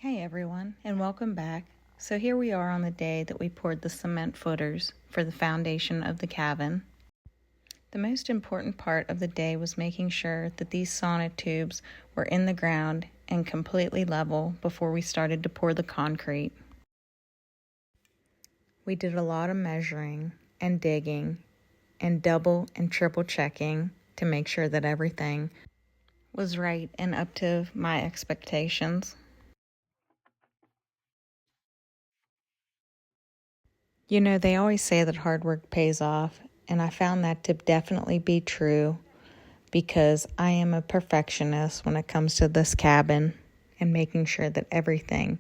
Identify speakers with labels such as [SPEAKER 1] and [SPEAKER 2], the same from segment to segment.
[SPEAKER 1] Hey everyone, and welcome back. So here we are on the day that we poured the cement footers for the foundation of the cabin. The most important part of the day was making sure that these sonotubes were in the ground and completely level before we started to pour the concrete. We did a lot of measuring and digging and double and triple checking to make sure that everything was right and up to my expectations. You know, they always say that hard work pays off, and I found that to definitely be true because I am a perfectionist when it comes to this cabin and making sure that everything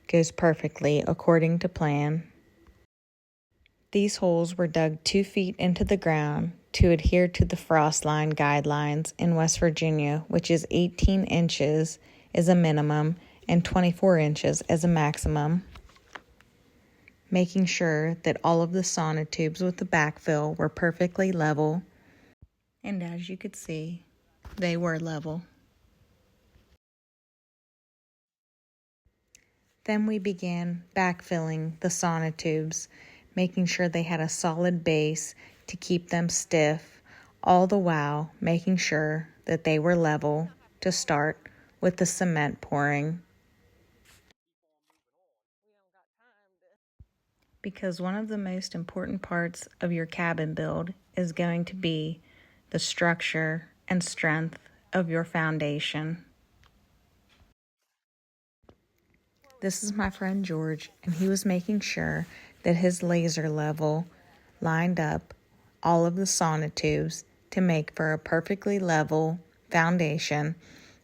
[SPEAKER 1] goes perfectly according to plan. These holes were dug 2 feet into the ground to adhere to the frost line guidelines in West Virginia, which is 18 inches is a minimum and 24 inches as a maximum. Making sure that all of the sonotubes with the backfill were perfectly level. And as you could see, they were level. Then we began backfilling the sonotubes, making sure they had a solid base to keep them stiff, all the while making sure that they were level to start with the cement pouring. Because one of the most important parts of your cabin build is going to be the structure and strength of your foundation. This is my friend George, and he was making sure that his laser level lined up all of the sonotubes to make for a perfectly level foundation,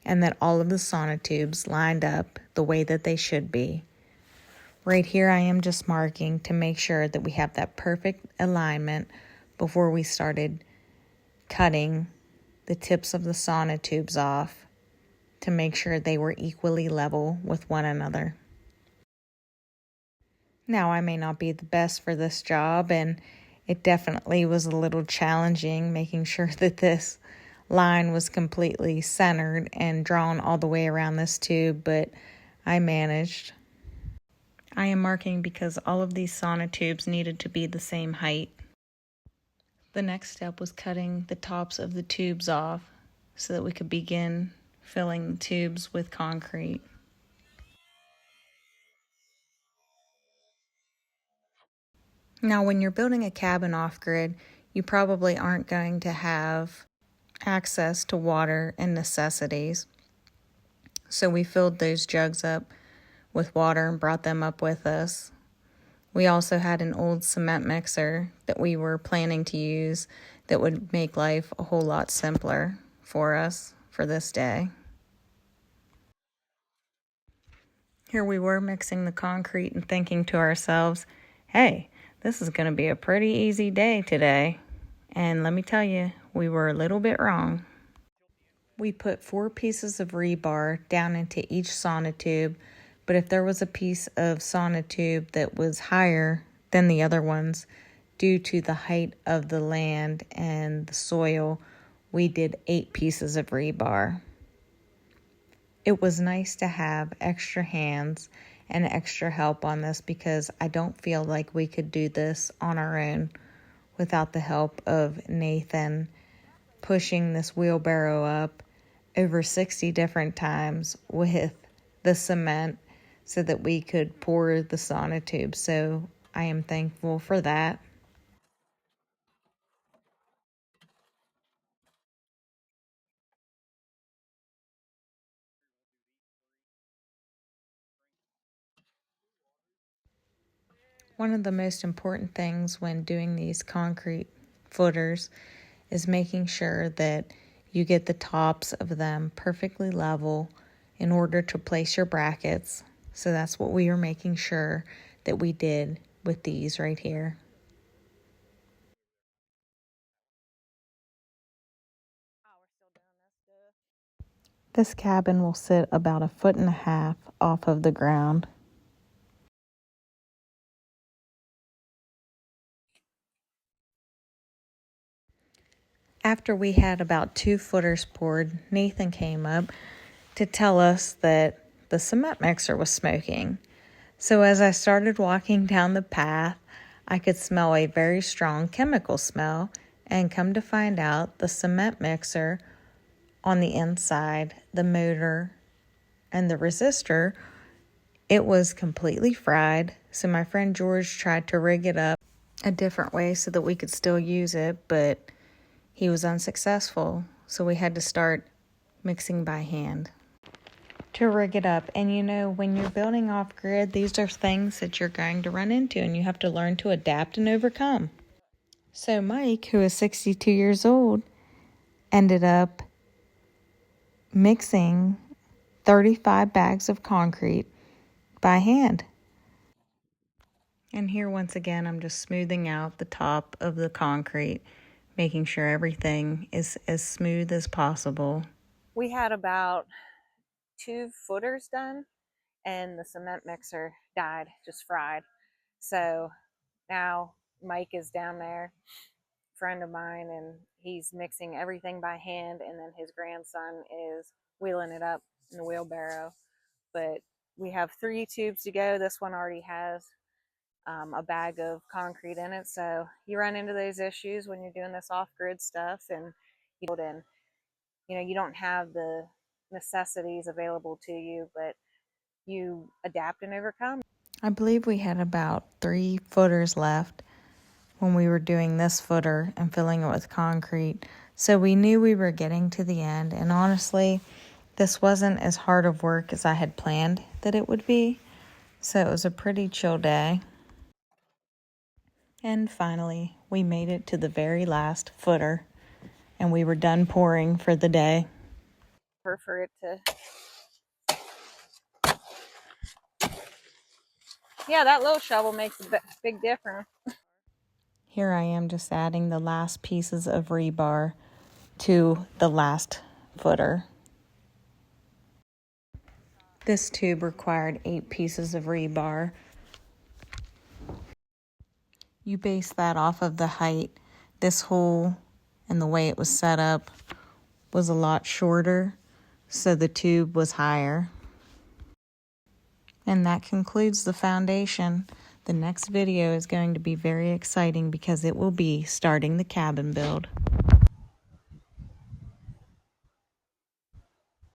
[SPEAKER 1] and that all of the sonotubes lined up the way that they should be. Right here I am just marking to make sure that we have that perfect alignment before we started cutting the tips of the sonotubes off to make sure they were equally level with one another. Now, I may not be the best for this job, and it definitely was a little challenging making sure that this line was completely centered and drawn all the way around this tube, but I managed. I am marking because all of these sonotubes needed to be the same height. The next step was cutting the tops of the tubes off so that we could begin filling the tubes with concrete. Now, when you're building a cabin off-grid, you probably aren't going to have access to water and necessities. So we filled those jugs up with water and brought them up with us. We also had an old cement mixer that we were planning to use that would make life a whole lot simpler for us for this day. Here we were mixing the concrete and thinking to ourselves, hey, this is going to be a pretty easy day today. And let me tell you, we were a little bit wrong. We put 4 pieces of rebar down into each sonotube, but if there was a piece of sonotube that was higher than the other ones, due to the height of the land and the soil, we did 8 pieces of rebar. It was nice to have extra hands and extra help on this because I don't feel like we could do this on our own without the help of Nathan pushing this wheelbarrow up over 60 different times with the cement so that we could pour the sonotube. So I am thankful for that. One of the most important things when doing these concrete footers is making sure that you get the tops of them perfectly level in order to place your brackets. So that's what we are making sure that we did with these right here. This cabin will sit about 1.5 feet off of the ground. After we had about 2 footers poured, Nathan came up to tell us that the cement mixer was smoking. So as I started walking down the path, I could smell a very strong chemical smell, and come to find out the cement mixer on the inside, the motor and the resistor, it was completely fried. So my friend George tried to rig it up a different way so that we could still use it, but he was unsuccessful. So we had to start mixing by hand to rig it up. And you know, when you're building off grid, these are things that you're going to run into, and you have to learn to adapt and overcome. So Mike, who is 62 years old, ended up mixing 35 bags of concrete by hand. And here once again, I'm just smoothing out the top of the concrete, making sure everything is as smooth as possible. We had about 2 footers done, and the cement mixer died, just fried. So now Mike is down there, friend of mine, and he's mixing everything by hand, and then his grandson is wheeling it up in the wheelbarrow. But we have 3 tubes to go. This one already has a bag of concrete in it. So you run into those issues when you're doing this off-grid stuff, and you don't have the necessities available to you, but you adapt and overcome. I believe we had about 3 footers left when we were doing this footer and filling it with concrete. So we knew we were getting to the end, and honestly, this wasn't as hard of work as I had planned that it would be. So it was a pretty chill day. And finally, we made it to the very last footer, and we were done pouring for the day. For it to... Yeah, that little shovel makes a big difference. Here I am just adding the last pieces of rebar to the last footer. This tube required 8 pieces of rebar. You base that off of the height. This hole and the way it was set up was a lot shorter, so the tube was higher. And that concludes the foundation. The next video is going to be very exciting because it will be starting the cabin build.